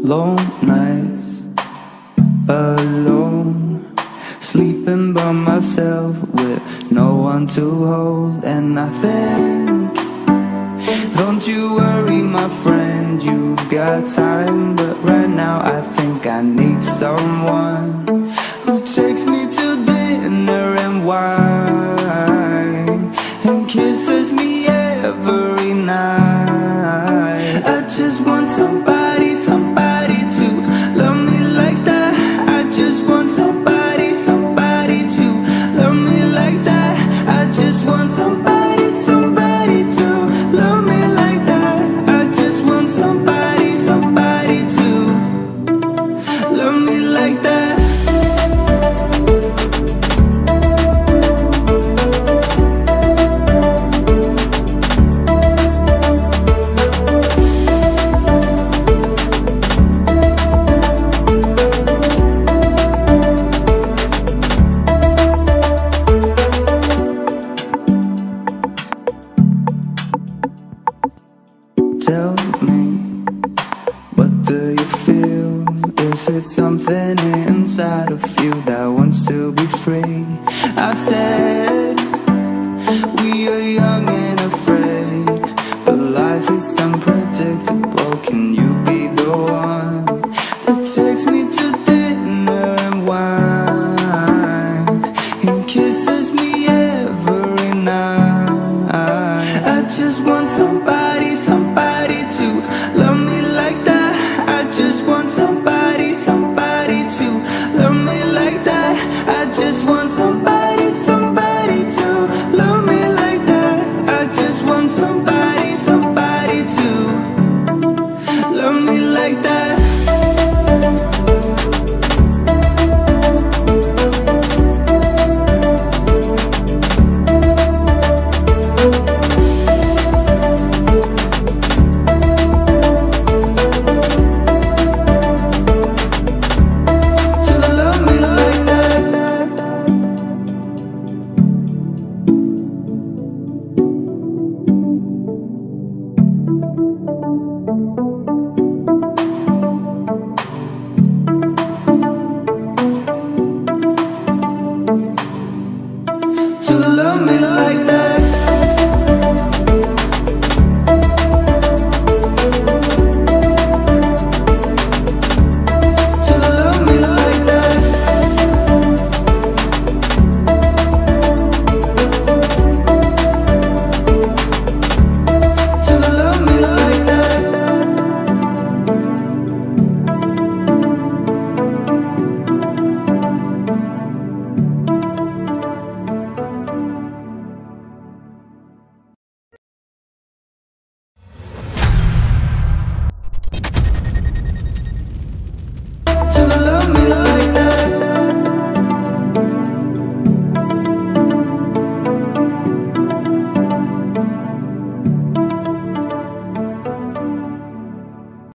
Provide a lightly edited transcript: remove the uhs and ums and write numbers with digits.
Long nights alone, sleeping by myself with no one to hold. And I think, don't you worry my friend, you got time. But right now I think I need someone who takes me to dinner and wine and kisses me every night. I just want somebody, somebody to love me like that. I just want somebody, somebody to love me like that. I just want somebody, somebody to love me like that. I just want somebody, somebody to love me like that. Tell me, what do you feel? Is it something inside of you that wants to be free? I said, we are young